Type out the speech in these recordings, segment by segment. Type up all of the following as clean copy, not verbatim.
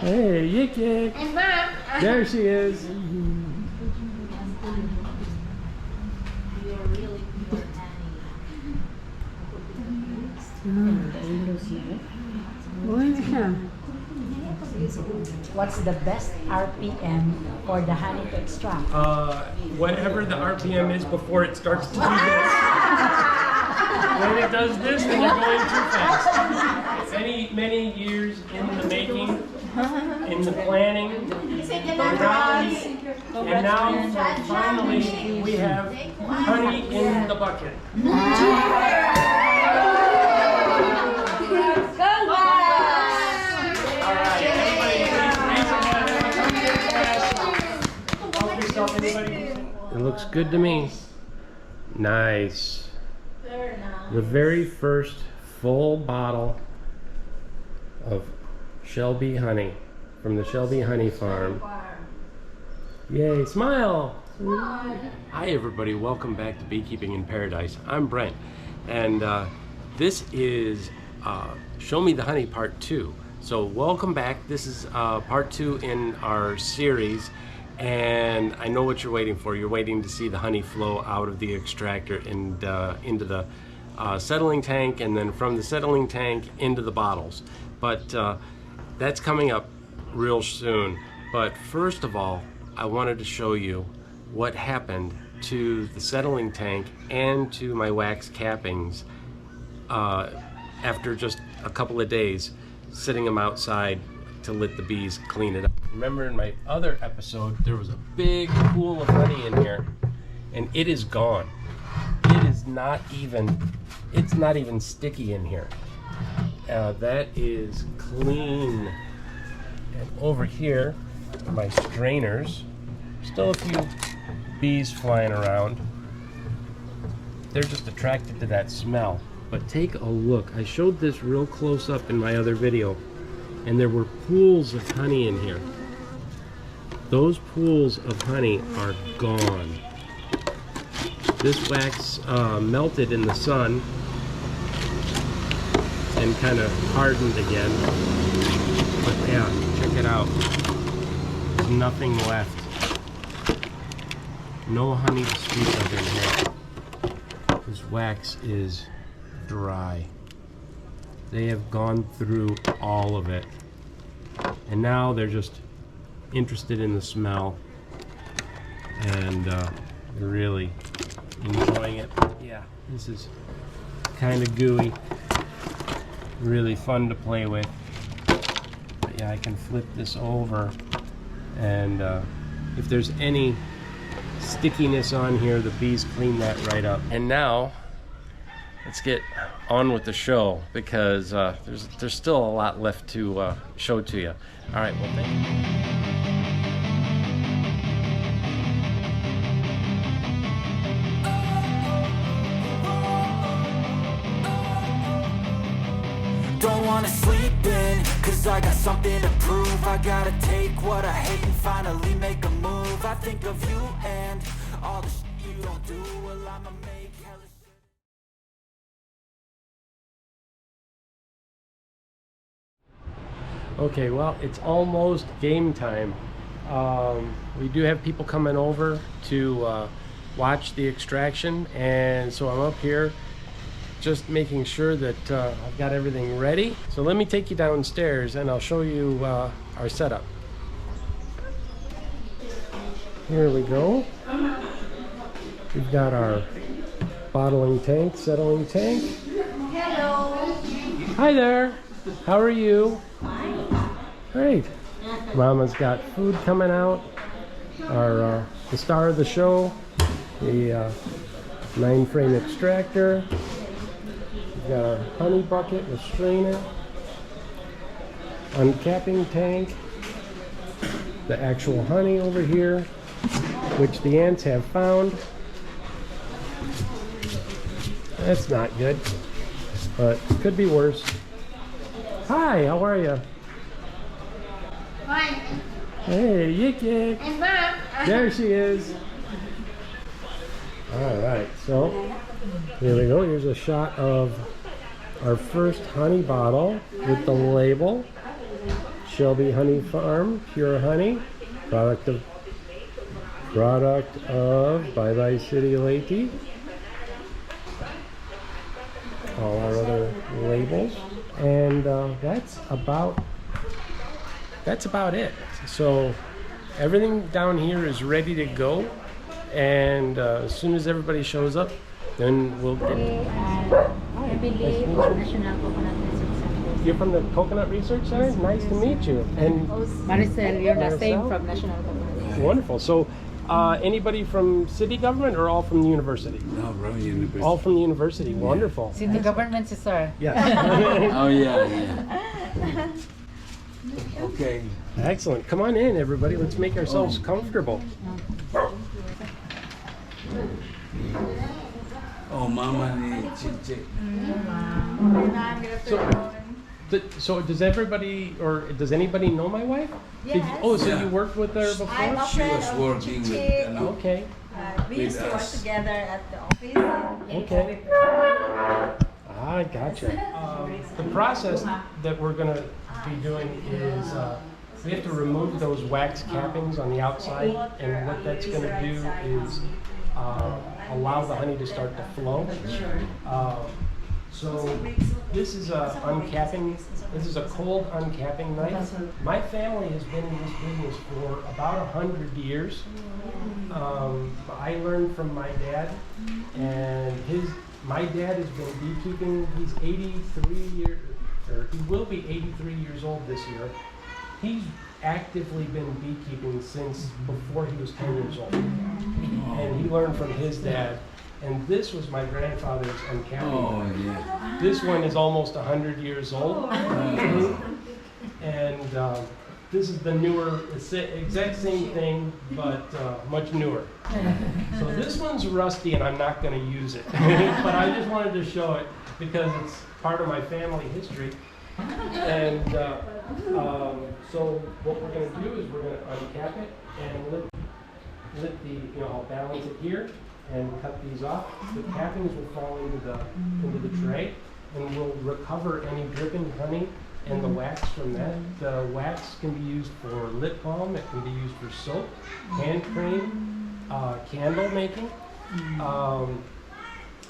Hey, Yik Yik. And Mom. There she is. What's the best RPM for the honey to extract? Whatever the RPM is before it starts to do this. When it does this, then you're going too fast. Many years in the making, in the planning, and now finally we have honey in the bucket. It looks good to me. Nice. The very first full bottle of Shelby honey from the Shelby Honey Farm. Yay, smile! Hi everybody, welcome back to Beekeeping in Paradise. I'm Brent, and this is Show Me the Honey Part 2. So welcome back. This is Part 2 in our series. And I know what you're waiting for. You're waiting to see the honey flow out of the extractor and into the settling tank, and then from the settling tank into the bottles. But that's coming up real soon. But first of all, I wanted to show you what happened to the settling tank and to my wax cappings after just a couple of days sitting them outside to let the bees clean it up. Remember in my other episode, there was a big pool of honey in here, and it is gone. It is not even, it's not even sticky in here. That is clean. And over here, my strainers, still a few bees flying around. They're just attracted to that smell. But take a look. I showed this real close up in my other video, and there were pools of honey in here. Those pools of honey are gone. This wax melted in the sun and kind of hardened again. But yeah, check it out. There's nothing left. No honey to speak of in here. This wax is dry. They have gone through all of it. And now they're just interested in the smell, and they're really enjoying it. Yeah, this is kind of gooey, really fun to play with. But yeah, I can flip this over, and if there's any stickiness on here, the bees clean that right up. And now let's get on with the show, because there's still a lot left to show to you. All right, well, thank you. Don't wanna sleep in, cause I got something to prove. I gotta take what I hate and finally make a move. I think of you and all the shit you don't do. Well, I'ma make hella shit. Okay, well, it's almost game time. We do have people coming over to watch the extraction, and so I'm up here just making sure that I've got everything ready. So let me take you downstairs and I'll show you our setup. Here we go. We've got our bottling tank, settling tank. Hello. Hi there. How are you? Fine. Great. Mama's got food coming out. Our the star of the show, the 9-frame extractor. We've got our honey bucket with strainer, uncapping tank, the actual honey over here, which the ants have found. That's not good, but could be worse. Hi, how are you? Fine. Hey, Yik Yik. And Mom. There she is. All right, so here we go. Here's a shot of our first honey bottle with the label Shelby Honey Farm, pure honey, product of Bye Bye City Lady. All our other labels, and that's about it. So everything down here is ready to go, and as soon as everybody shows up, then we'll get. I believe National Coconut Research Center. You're from the Coconut Research Center? Nice to meet you. And Maricel, you're the same Maricel? from National Coconut Research. wonderful. So anybody from city government or all from the university? No, from university. All from the university. Wonderful. City government, sir. Yes. Oh yeah. Okay. Excellent. Come on in, everybody. Let's make ourselves comfortable. Oh, mama ni chiche. So does everybody, or does anybody know my wife? Yes. So Yeah. you worked with her before? I'm a She friend was of working with, Chichi. Okay. We used to with work us. together at the office. Okay. I gotcha. The process that we're going to be doing is we have to remove those wax cappings on the outside, and what that's going to do is allow the honey to start to flow. So this is a uncapping. This is a cold uncapping knife. My family has been in this business for about 100 years. I learned from my dad, and my dad has been beekeeping. He's 83 years, or he will be 83 years old this year. He's actively been beekeeping since before he was 10 years old, and he learned from his dad. And this was my grandfather's uncapping. Oh knife. yeah. This one is almost 100 years old, and this is the newer, exact same thing, but much newer. So this one's rusty, and I'm not going to use it, but I just wanted to show it because it's part of my family history. And so what we're going to do is we're going to uncap it and let the, I'll balance it here and cut these off. The cappings will fall into the tray, and we'll recover any dripping honey and the wax from that. The wax can be used for lip balm, it can be used for soap, hand cream, candle making,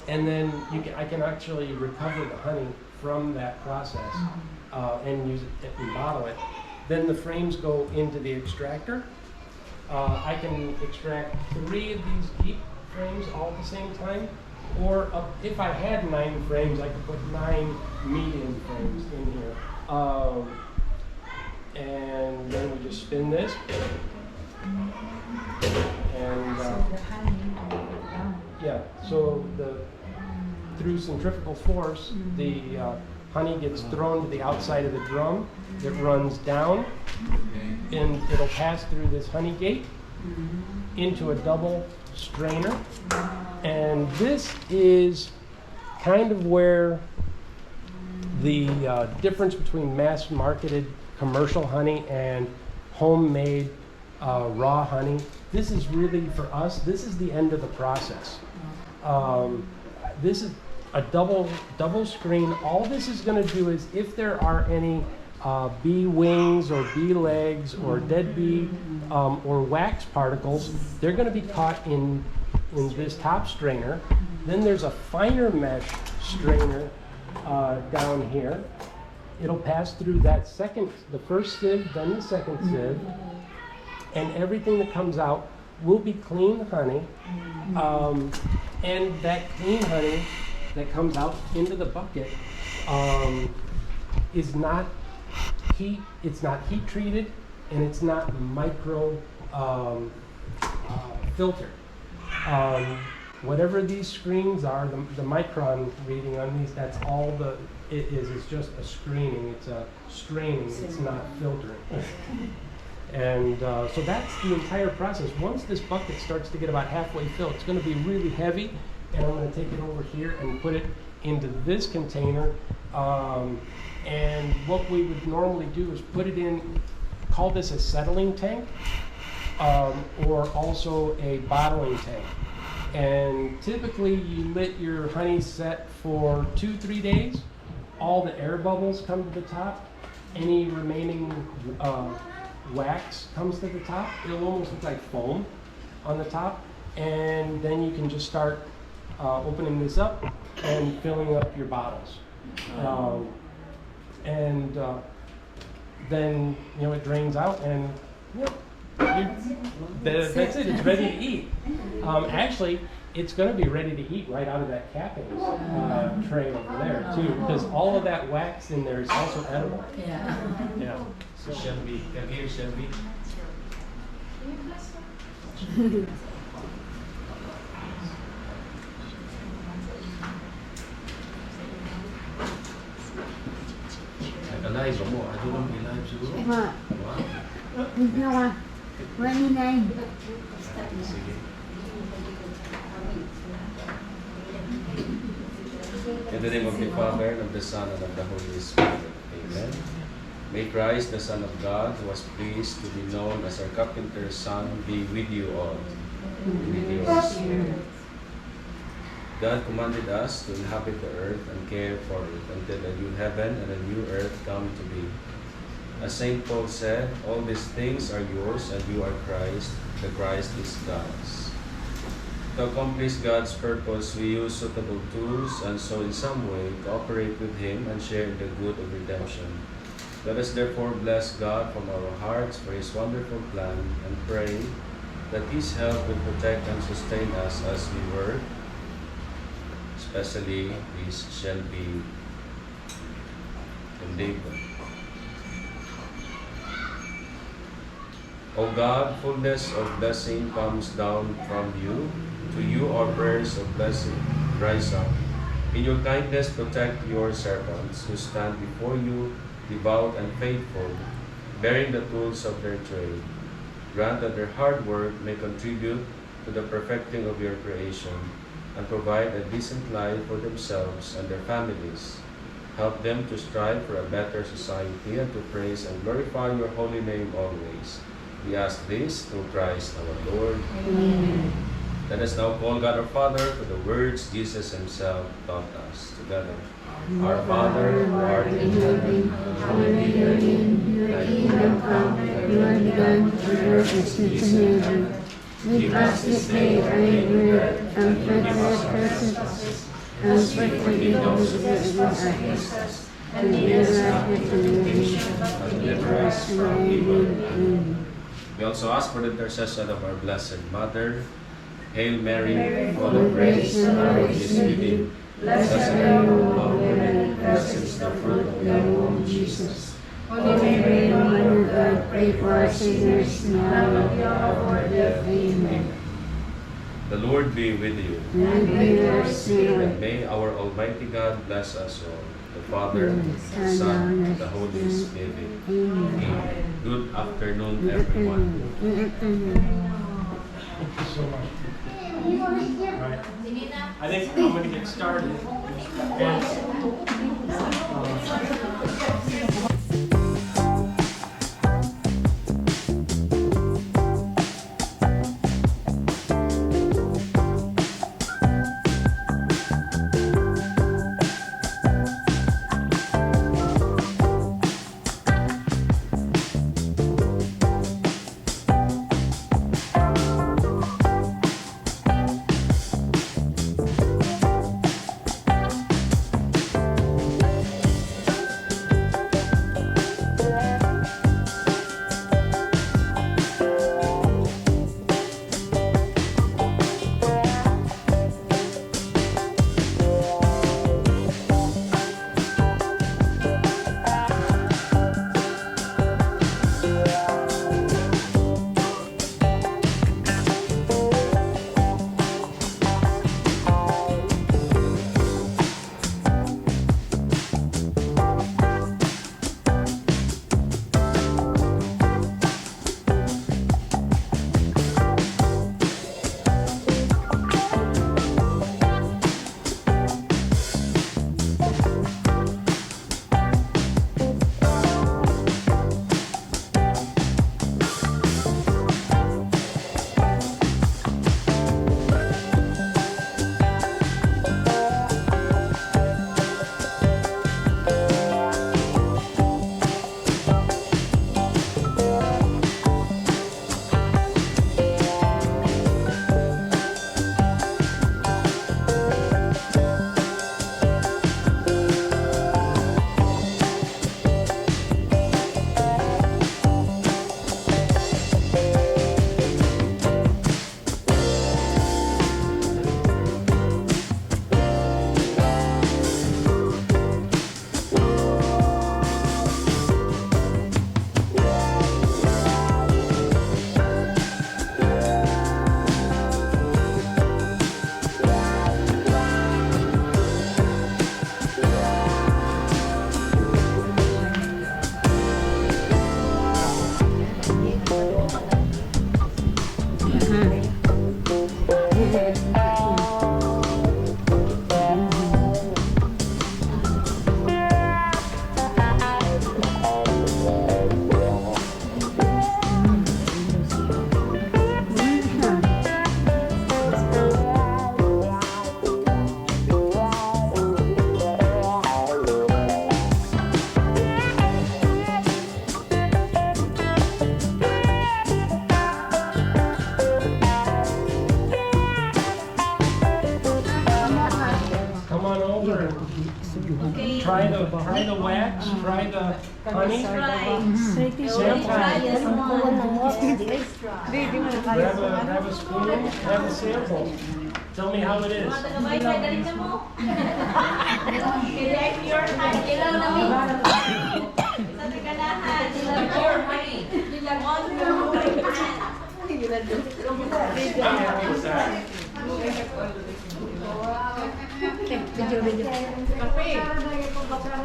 and then I can actually recover the honey from that process and use it and bottle it. Then the frames go into the extractor. I can extract 3 of these deep frames all at the same time, or if I had 9 frames, I could put 9 medium frames in here. And then we just spin this, and so through centrifugal force, the honey gets thrown to the outside of the drum. It runs down, and it'll pass through this honey gate into a double strainer, and this is kind of where the difference between mass-marketed commercial honey and homemade raw honey. This is really, for us, this is the end of the process. This is a double screen. All this is going to do is, if there are any bee wings or bee legs or dead bee or wax particles, they're going to be caught in this top strainer. Then there's a finer mesh strainer down here. It'll pass through the first sieve, then the second sieve, and everything that comes out will be clean honey. And that clean honey that comes out into the bucket is not heat treated, and it's not micro filtered. Whatever these screens are, the micron reading on these, that's all it is. It's just a screening. It's a straining. It's not filtering. And so that's the entire process. Once this bucket starts to get about halfway filled, it's going to be really heavy, and I'm going to take it over here and put it into this container. And what we would normally do is put it in, call this a settling tank, or also a bottling tank. And typically you let your honey set for 2-3 days. All the air bubbles come to the top, any remaining wax comes to the top. It'll almost look like foam on the top, and then you can just start opening this up and filling up your bottles. And then it drains out, and that's it. It's ready to eat. Actually, it's going to be ready to eat right out of that capping tray over there too, because all of that wax in there is also edible. Yeah. So Shelby, come here, Shelby. Naka-live mo. Ano lang i-live siguro? What? Wow. No, what you name? Sige. In the name of the Father, and of the Son, and of the Holy Spirit. Amen. May Christ, the Son of God, who was pleased to be known as our carpenter's son, be with you all. With your spirit. God commanded us to inhabit the earth and care for it until a new heaven and a new earth come to be. As St. Paul said, all these things are yours and you are Christ, the Christ is God's. To accomplish God's purpose, we use suitable tools and so in some way cooperate with Him and share in the good of redemption. Let us therefore bless God from our hearts for His wonderful plan and pray that His help will protect and sustain us as we work, especially these Shelby and David. O God, fullness of blessing comes down from you. To you our prayers of blessing rise up. In your kindness protect your servants who stand before you, devout and faithful, bearing the tools of their trade. Grant that their hard work may contribute to the perfecting of your creation and provide a decent life for themselves and their families. Help them to strive for a better society and to praise and glorify your holy name always. We ask this through Christ our Lord. Amen. Let us now call God our Father for the words Jesus Himself taught us. Together. Our Father, who art in heaven, hallowed be your name. Thy kingdom come, your will be done on earth as it is in heaven. Give us this day our daily bread, and forgive us our trespasses, as we forgive those who sin against us. And lead us not into temptation, but deliver us from evil. Amen. We also ask for the intercession of our Blessed Mother. Hail Mary, full of grace, the Lord is with you. Blessed are you among women, blessed is the fruit of your womb, Jesus. Holy Mary, Mother of God, pray for us sinners, now and at the hour of our death. Amen. The Lord be with you. And with your spirit. And may our Almighty God bless us all, the Father, the Son, and the Holy Spirit. Amen. Good afternoon, everyone. Good afternoon. thank you so much. Right. I think I'm going to get started. try the wax, try the honey. Sample. Grab a spoon, have a sample. Tell me how it is. I'm happy with that.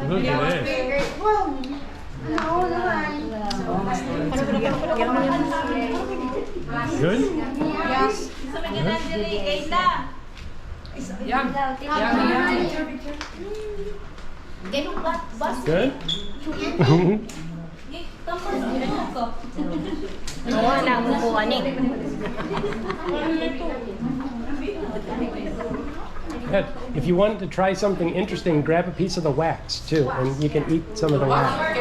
Look at this. Good? Good? Good. If you want to try something interesting, grab a piece of the wax too, and you can eat some of the wax.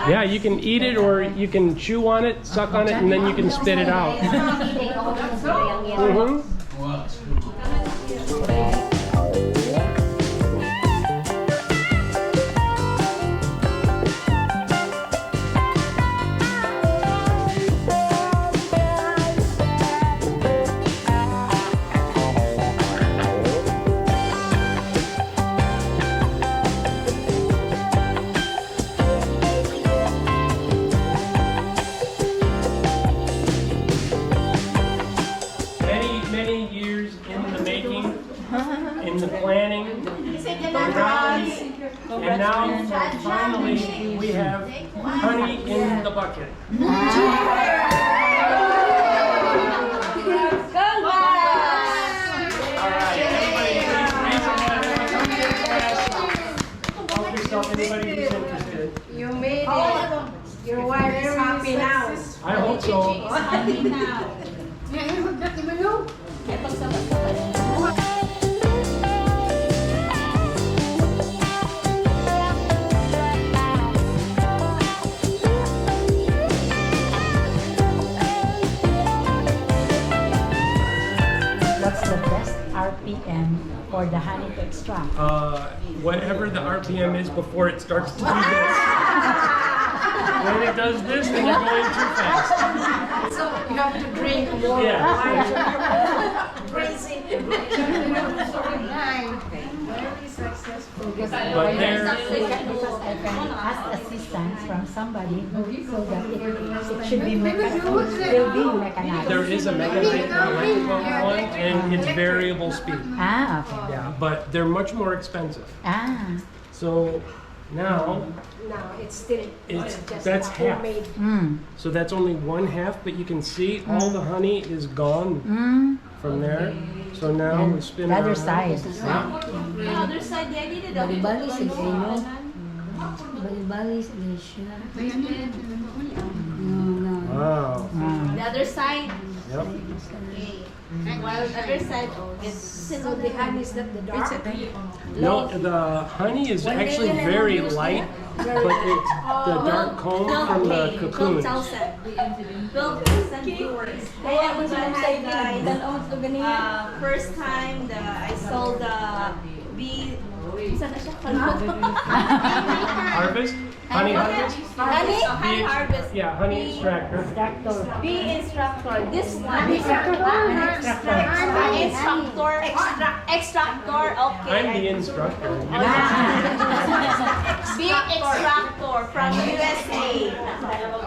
Yeah, you can eat it or you can chew on it, suck on it, and then you can spit it out. Mhm. Many years in the making, in the planning, and now finally we have honey in the bucket. All right, everybody please help yourself, anybody who's interested. You made it. Your wife is happy now. I hope so. What's the best RPM for the honey to extract? Whatever the RPM is before it starts to do this. When it does this, then you're going too fast. So you have to drink more Yeah. Crazy. Very successful. But there, Because I can ask assistance from somebody so that it should be mechanized. there is a mechanized one, and it's variable speed. Ah, okay. Yeah, but they're much more expensive. Ah, So now Now it's still that's half. homemade. So that's only one half, but you can see all the honey is gone from there. So now we spin the other around. side. The other side, I did it. Bali-bali sa inyo. Bali-bali sa siya. Wow. The other side. Yep. Okay. While the other side is So the honey is not the dark. No, the honey is actually very light, but it's the dark comb from the cocoons. 12,000 viewers. Kaya mo sa guys. First time I sold the bee. Saan na siya? Harvest? Honey harvest? Honey harvest. Yeah, honey extractor. Bee instructor. This one. Extractor. Okay. I'm the instructor. Bee extractor from USA.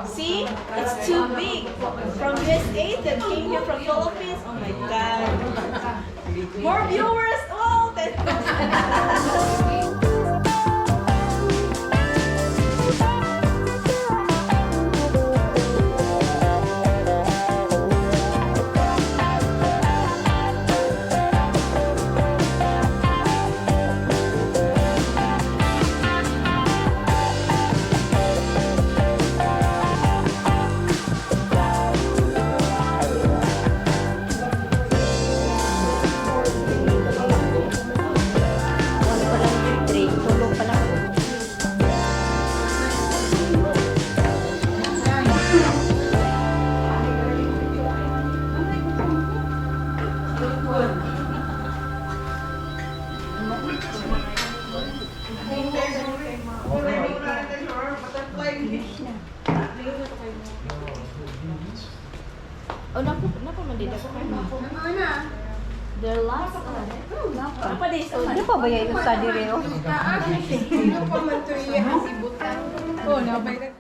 See? It's too big. From USA that came here from Philippines. Oh my God. More viewers. Oh, Oh, napa mandida ko kayo? Their last. Apa di so? Ano pa ba yung study reo? Oh, napay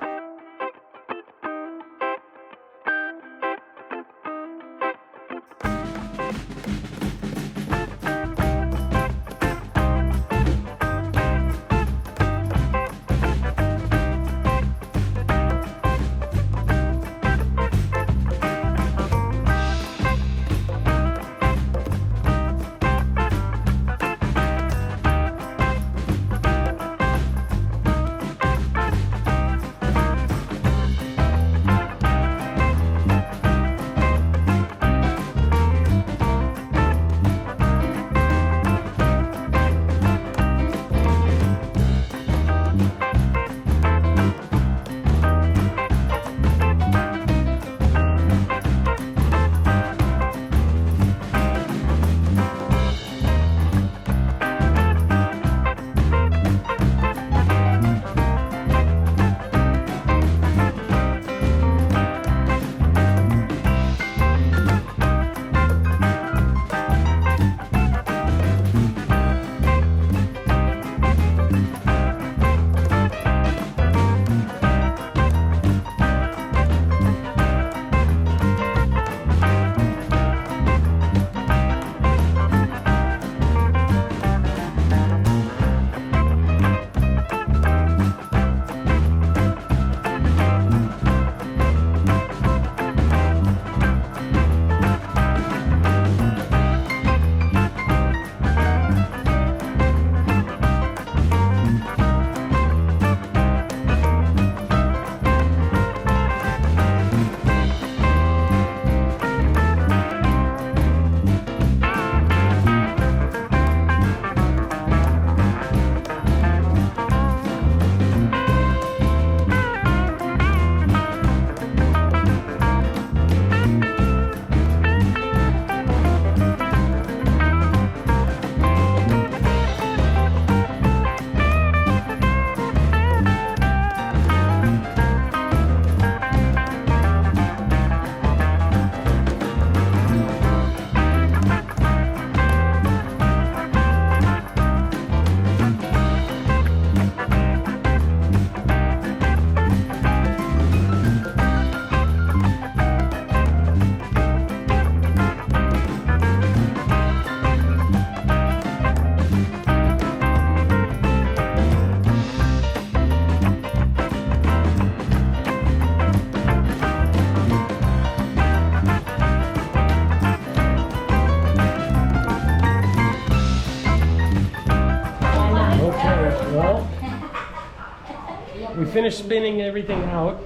We finished spinning everything out.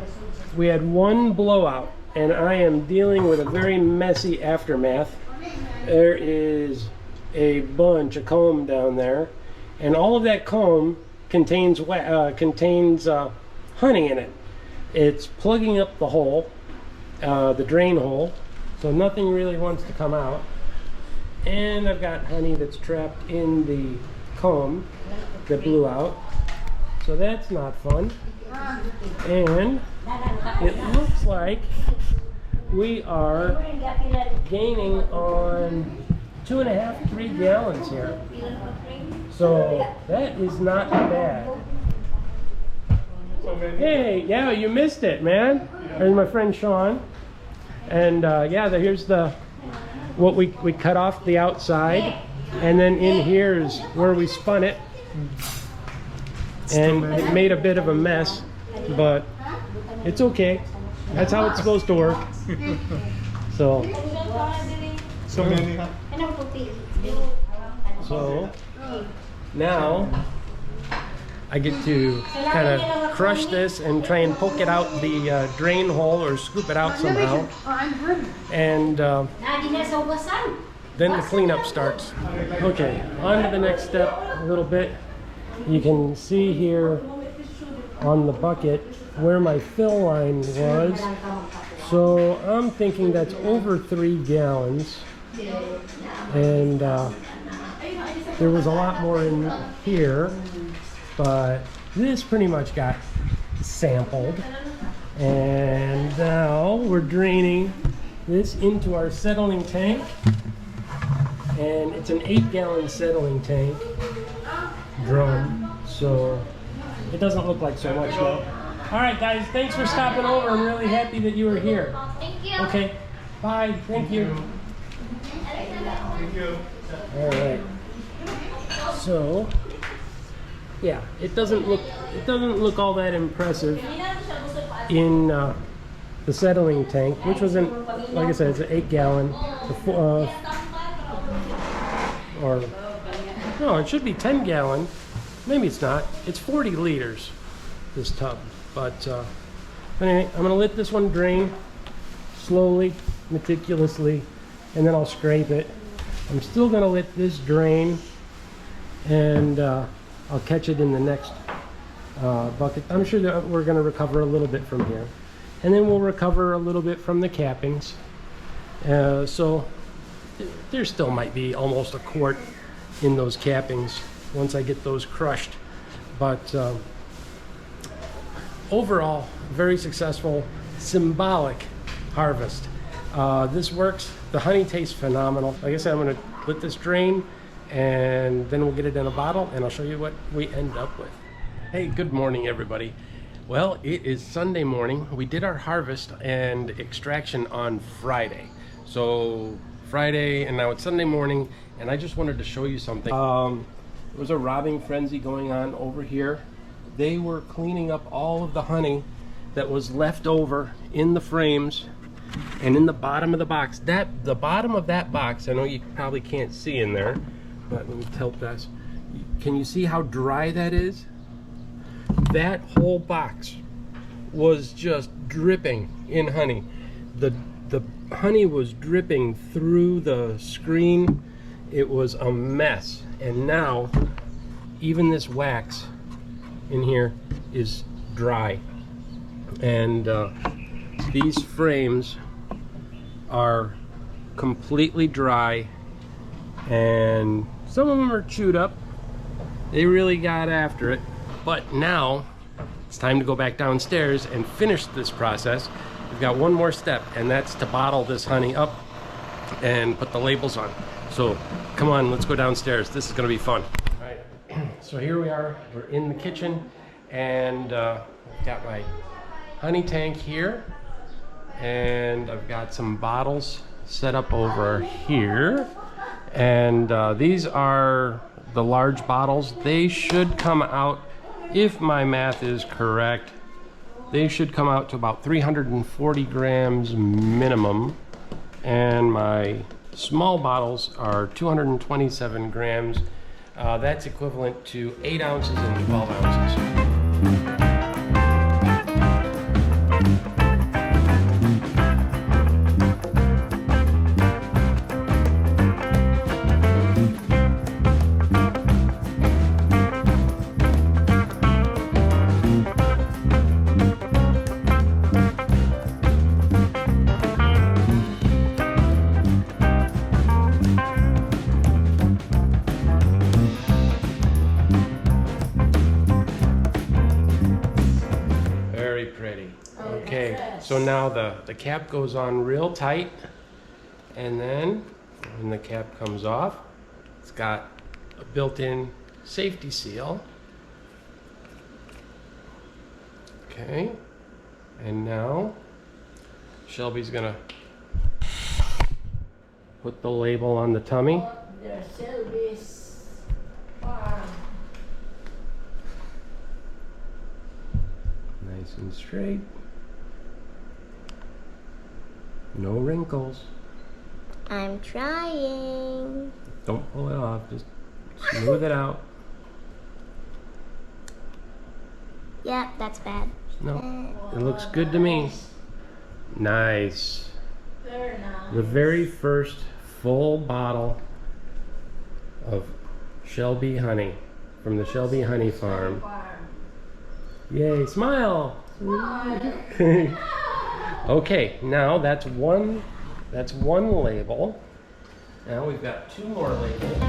We had one blowout, and I am dealing with a very messy aftermath. There is a bunch of comb down there, and all of that comb contains honey in it. It's plugging up the hole, the drain hole, so nothing really wants to come out. And I've got honey that's trapped in the comb that blew out, so that's not fun. And it looks like we are gaining on 2.5 to 3 gallons here, so that is not bad. Hey, yeah, you missed it, man. There's my friend Sean, and yeah, here's the what we cut off the outside, and then in here is where we spun it, and it made a bit of a mess, but it's okay. That's how it's supposed to work. So now I get to kind of crush this and try and poke it out the drain hole or scoop it out somehow. And then the cleanup starts. Okay, on to the next step a little bit. You can see here on the bucket where my fill line was. So I'm thinking that's over 3 gallons. And there was a lot more in here, but this pretty much got sampled. And now we're draining this into our settling tank. And it's an 8-gallon settling tank drum, so it doesn't look like so much now. All right, guys, thanks for stopping over. I'm really happy that you were here. Thank you. Okay, bye. Thank you. All right. So, yeah, it doesn't look all that impressive in the settling tank, which was like I said, it's an 8-gallon. Or no, it should be 10-gallon. Maybe it's not. It's 40 liters, this tub. But anyway, I'm gonna let this one drain slowly, meticulously, and then I'll scrape it. I'm still gonna let this drain, and I'll catch it in the next bucket. I'm sure that we're gonna recover a little bit from here, and then we'll recover a little bit from the cappings. So there still might be almost a quart in those cappings once I get those crushed. But overall, very successful, symbolic harvest. This works. The honey tastes phenomenal. Like I said, I'm gonna let this drain, and then we'll get it in a bottle, and I'll show you what we end up with. Hey, good morning, everybody. Well, it is Sunday morning. We did our harvest and extraction on Friday. So Friday, and now it's Sunday morning, and I just wanted to show you something. There was a robbing frenzy going on over here. They were cleaning up all of the honey that was left over in the frames and in the bottom of the box. The bottom of that box, I know you probably can't see in there, but let me tilt this. Can you see how dry that is? That whole box was just dripping in honey. The honey was dripping through the screen. It was a mess. And now even this wax in here is dry, and these frames are completely dry, and some of them are chewed up. They really got after it. But now it's time to go back downstairs and finish this process. We've got one more step, and that's to bottle this honey up and put the labels on. So come on, let's go downstairs. This is gonna be fun. All right, so here we are. We're in the kitchen, and I've got my honey tank here, and I've got some bottles set up over here. And these are the large bottles. They should come out, if my math is correct, they should come out to about 340 grams minimum, and my small bottles are 227 grams. That's equivalent to 8 ounces and 12 ounces. So now the cap goes on real tight, and then when the cap comes off, it's got a built-in safety seal. Okay, and now Shelby's gonna put the label on the tummy. There's Shelby's farm. Nice and straight. No wrinkles. I'm trying. Don't pull it off, just smooth it out. Yep, that's bad. No, it looks good to me. Nice. Very nice. The very first full bottle of Shelby honey from the Shelby Honey Farm. Yay, smile! Okay, now that's one label. Now we've got 2 more labels.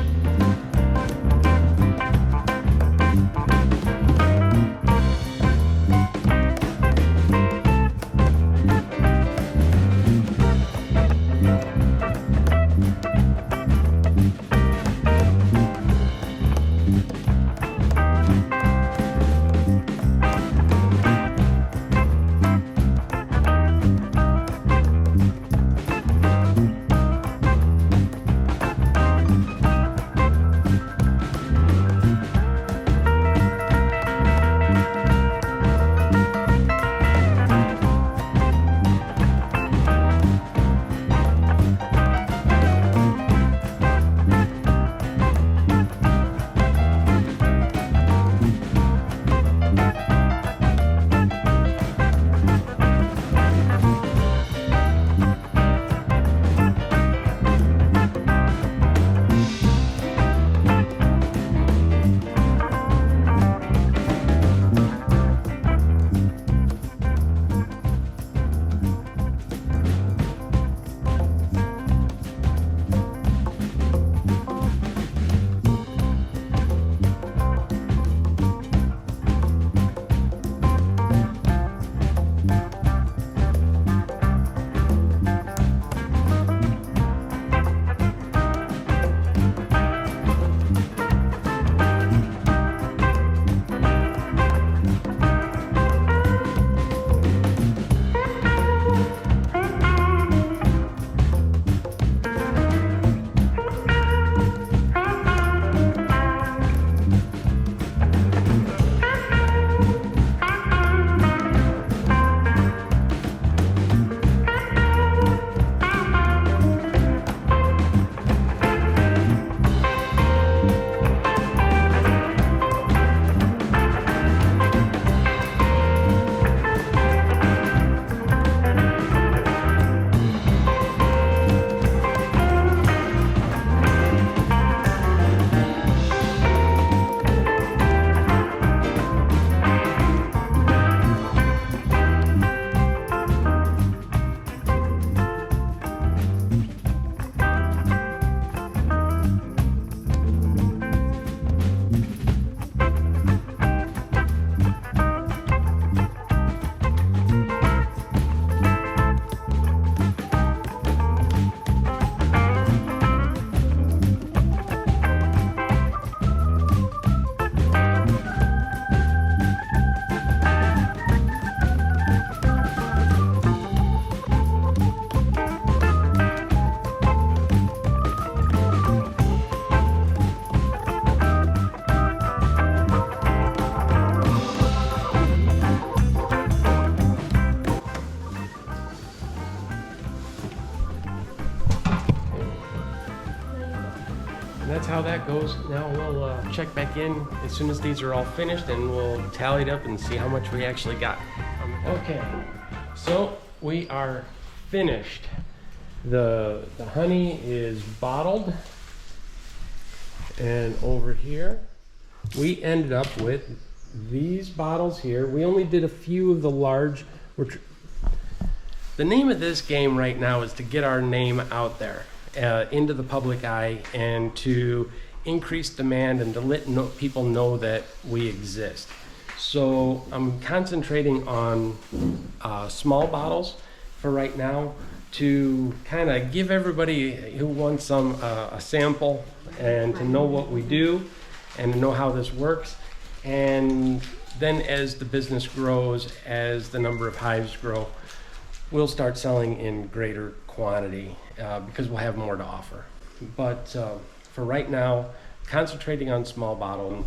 that's how that goes. Now we'll check back in as soon as these are all finished, and we'll tally it up and see how much we actually got. Okay, so we are finished. The honey is bottled, and over here we ended up with these bottles here. We only did a few of the large. The name of this game right now is to get our name out there into the public eye, and to increase demand, and to let people know that we exist. So I'm concentrating on small bottles for right now, to kind of give everybody who wants some a sample, and to know what we do, and to know how this works. And then as the business grows, as the number of hives grow, we'll start selling in greater quantity because we'll have more to offer. But for right now, concentrating on small bottle.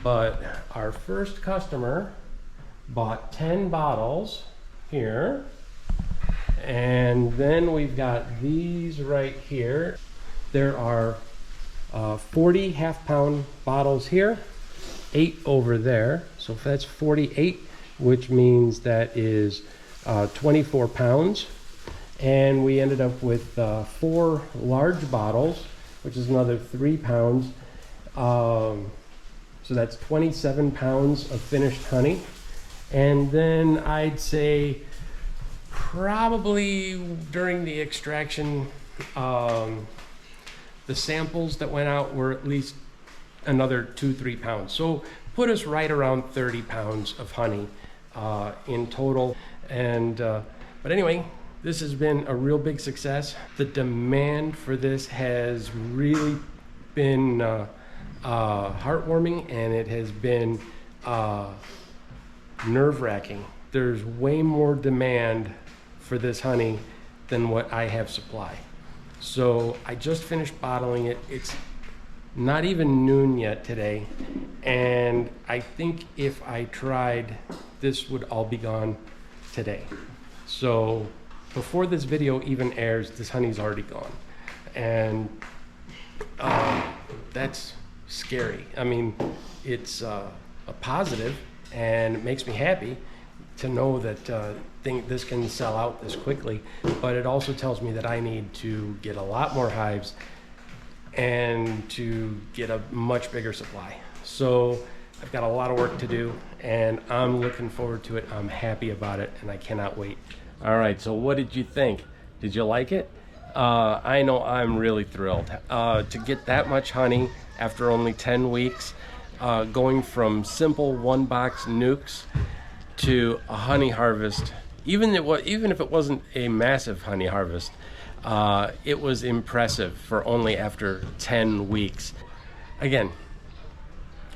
But our first customer bought 10 bottles here. And then we've got these right here. There are 40 half-pound bottles here, 8 over there. So if that's 48, which means that is 24 pounds. And we ended up with 4 large bottles, which is another 3 pounds. So that's 27 pounds of finished honey. And then I'd say probably during the extraction, the samples that went out were at least another 2-3 pounds. So put us right around 30 pounds of honey in total. And but anyway, this has been a real big success. The demand for this has really been heartwarming, and it has been nerve-wracking. There's way more demand for this honey than what I have supply. So I just finished bottling it. It's not even noon yet today, and I think if I tried, this would all be gone today. So before this video even airs, this honey's already gone, and that's scary. I mean, it's a positive, and it makes me happy to know that this can sell out this quickly, but it also tells me that I need to get a lot more hives and to get a much bigger supply. So I've got a lot of work to do, and I'm looking forward to it. I'm happy about it, and I cannot wait. All right, so what did you think? Did you like it? I know I'm really thrilled to get that much honey after only 10 weeks, going from simple 1-box nukes to a honey harvest. Even if it wasn't a massive honey harvest, it was impressive for only after 10 weeks. Again,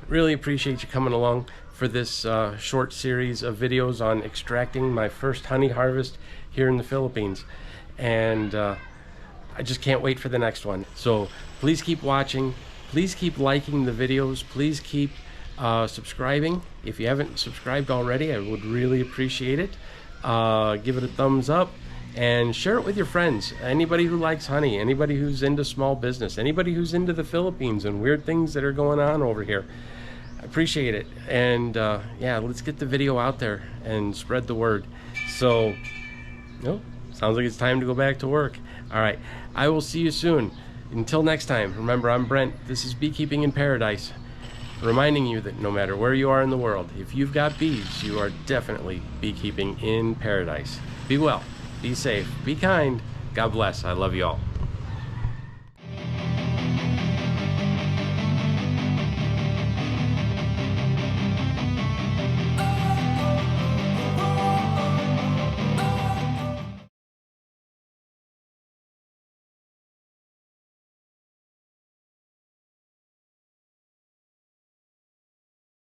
really appreciate you coming along for this short series of videos on extracting my first honey harvest here in the Philippines. And I just can't wait for the next one. So please keep watching. Please keep liking the videos. Please keep subscribing. If you haven't subscribed already, I would really appreciate it. Give it a thumbs up and share it with your friends. Anybody who likes honey, anybody who's into small business, anybody who's into the Philippines and weird things that are going on over here. I appreciate it. And yeah, let's get the video out there and spread the word. So, sounds like it's time to go back to work. All right, I will see you soon. Until next time, remember, I'm Brent. This is Beekeeping in Paradise, reminding you that no matter where you are in the world, if you've got bees, you are definitely beekeeping in paradise. Be well, be safe, be kind. God bless. I love you all.